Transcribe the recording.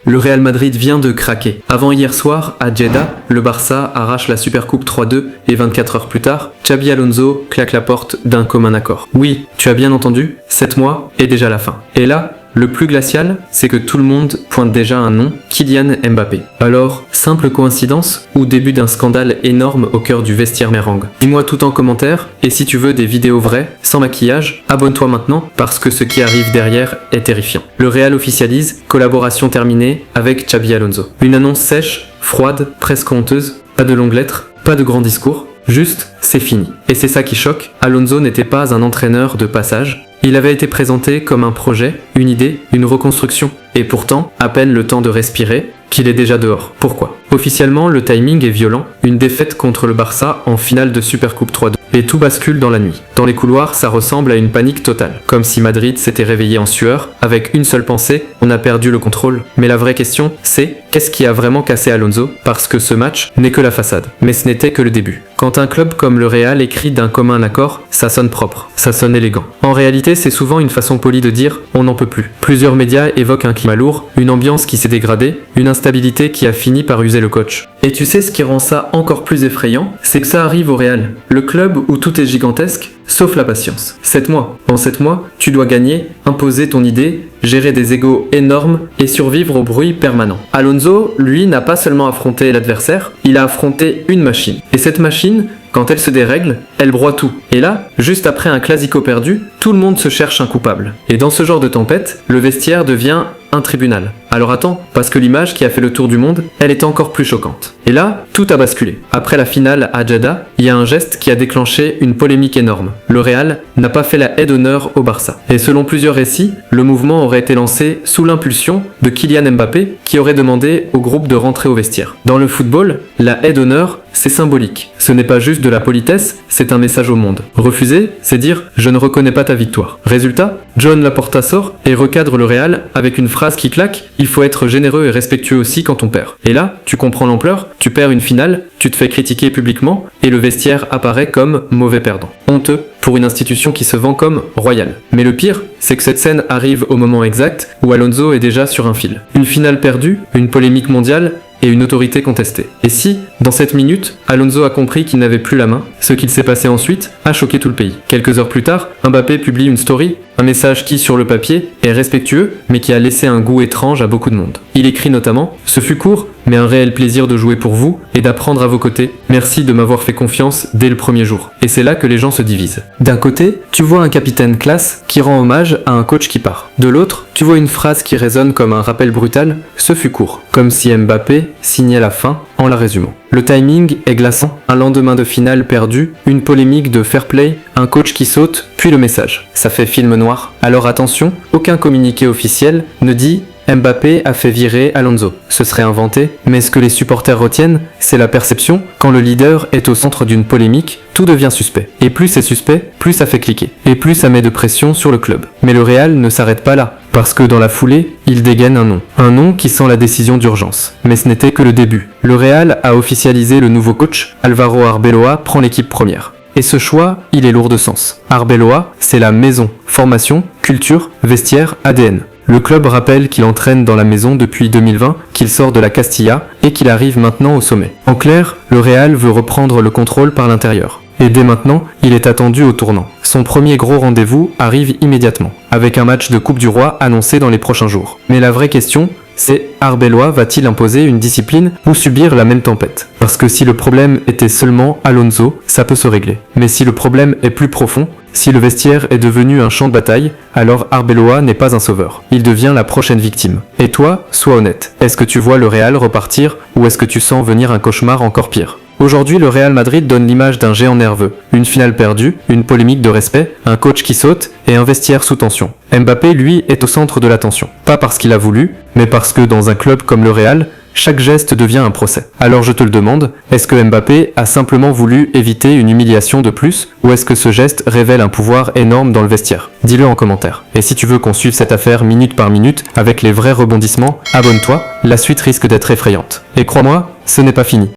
Le Real Madrid vient de craquer. Avant hier soir, à Jeddah, le Barça arrache la Supercoupe 3-2 et 24 heures plus tard, Xabi Alonso claque la porte d'un commun accord. Oui, tu as bien entendu, 7 mois et déjà la fin. Et là, le plus glacial, c'est que tout le monde pointe déjà un nom, Kylian Mbappé. Alors, simple coïncidence ou début d'un scandale énorme au cœur du vestiaire merengue? Dis-moi tout en commentaire, et si tu veux des vidéos vraies, sans maquillage, abonne-toi maintenant parce que ce qui arrive derrière est terrifiant. Le Real officialise, collaboration terminée avec Xabi Alonso. Une annonce sèche, froide, presque honteuse, pas de longues lettres, pas de grands discours, juste c'est fini. Et c'est ça qui choque, Alonso n'était pas un entraîneur de passage. Il avait été présenté comme un projet, une idée, une reconstruction. Et pourtant, à peine le temps de respirer, qu'il est déjà dehors. Pourquoi? Officiellement, le timing est violent, une défaite contre le Barça en finale de Supercoupe 3-2. Et tout bascule dans la nuit. Dans les couloirs, ça ressemble à une panique totale. Comme si Madrid s'était réveillé en sueur, avec une seule pensée, on a perdu le contrôle. Mais la vraie question, c'est, qu'est-ce qui a vraiment cassé Alonso? Parce que ce match n'est que la façade. Mais ce n'était que le début. Quand un club comme le Real écrit d'un commun accord, ça sonne propre, ça sonne élégant. En réalité, c'est souvent une façon polie de dire « on n'en peut plus ». Plusieurs médias évoquent un climat lourd, une ambiance qui s'est dégradée, une instabilité qui a fini par user le coach. Et tu sais ce qui rend ça encore plus effrayant? C'est que ça arrive au Real, le club où tout est gigantesque, sauf la patience. 7 mois. En 7 mois, tu dois gagner, imposer ton idée, gérer des égos énormes et survivre au bruit permanent. Alonso, lui, n'a pas seulement affronté l'adversaire, il a affronté une machine. Et cette machine, quand elle se dérègle, elle broie tout. Et là, juste après un classico perdu, tout le monde se cherche un coupable. Et dans ce genre de tempête, le vestiaire devient un tribunal. Alors attends, parce que l'image qui a fait le tour du monde, elle est encore plus choquante. Et là, tout a basculé. Après la finale à Jeddah, il y a un geste qui a déclenché une polémique énorme. Le Real n'a pas fait la haie d'honneur au Barça. Et selon plusieurs récits, le mouvement aurait été lancé sous l'impulsion de Kylian Mbappé, qui aurait demandé au groupe de rentrer au vestiaire. Dans le football, la haie d'honneur, c'est symbolique. Ce n'est pas juste de la politesse, c'est un message au monde. Refuser, c'est dire « je ne reconnais pas ta victoire ». Résultat, John Laporta sort et recadre le Real avec une phrase qui claque « il faut être généreux et respectueux aussi quand on perd ». Et là, tu comprends l'ampleur, tu perds une finale, tu te fais critiquer publiquement et le vestiaire apparaît comme mauvais perdant. Honteux pour une institution qui se vend comme royale. Mais le pire, c'est que cette scène arrive au moment exact où Alonso est déjà sur un fil. Une finale perdue, une polémique mondiale, et une autorité contestée. Et si, dans cette minute, Alonso a compris qu'il n'avait plus la main, ce qu'il s'est passé ensuite a choqué tout le pays. Quelques heures plus tard, Mbappé publie une story, un message qui, sur le papier, est respectueux, mais qui a laissé un goût étrange à beaucoup de monde. Il écrit notamment « Ce fut court, mais un réel plaisir de jouer pour vous et d'apprendre à vos côtés. Merci de m'avoir fait confiance dès le premier jour. » Et c'est là que les gens se divisent. D'un côté, tu vois un capitaine classe qui rend hommage à un coach qui part. De l'autre, tu vois une phrase qui résonne comme un rappel brutal « Ce fut court », comme si Mbappé signait la fin en la résumant. Le timing est glaçant, un lendemain de finale perdu, une polémique de fair play, un coach qui saute, puis le message. Ça fait film noir. Alors attention, aucun communiqué officiel ne dit Mbappé a fait virer Alonso. Ce serait inventé, mais ce que les supporters retiennent, c'est la perception, quand le leader est au centre d'une polémique, tout devient suspect. Et plus c'est suspect, plus ça fait cliquer. Et plus ça met de pression sur le club. Mais le Real ne s'arrête pas là, parce que dans la foulée, il dégaine un nom. Un nom qui sent la décision d'urgence. Mais ce n'était que le début. Le Real a officialisé le nouveau coach, Álvaro Arbeloa prend l'équipe première. Et ce choix, il est lourd de sens. Arbeloa, c'est la maison. Formation, culture, vestiaire, ADN. Le club rappelle qu'il entraîne dans la maison depuis 2020, qu'il sort de la Castilla et qu'il arrive maintenant au sommet. En clair, le Real veut reprendre le contrôle par l'intérieur. Et dès maintenant, il est attendu au tournant. Son premier gros rendez-vous arrive immédiatement, avec un match de Coupe du Roi annoncé dans les prochains jours. Mais la vraie question, c'est Arbeloa va-t-il imposer une discipline ou subir la même tempête? Parce que si le problème était seulement Alonso, ça peut se régler. Mais si le problème est plus profond, si le vestiaire est devenu un champ de bataille, alors Arbeloa n'est pas un sauveur. Il devient la prochaine victime. Et toi, sois honnête. Est-ce que tu vois le Real repartir ou est-ce que tu sens venir un cauchemar encore pire? Aujourd'hui, le Real Madrid donne l'image d'un géant nerveux. Une finale perdue, une polémique de respect, un coach qui saute et un vestiaire sous tension. Mbappé, lui, est au centre de l'attention. Pas parce qu'il a voulu, mais parce que dans un club comme le Real, chaque geste devient un procès. Alors je te le demande, est-ce que Mbappé a simplement voulu éviter une humiliation de plus ou est-ce que ce geste révèle un pouvoir énorme dans le vestiaire? Dis-le en commentaire. Et si tu veux qu'on suive cette affaire minute par minute avec les vrais rebondissements, abonne-toi, la suite risque d'être effrayante. Et crois-moi, ce n'est pas fini.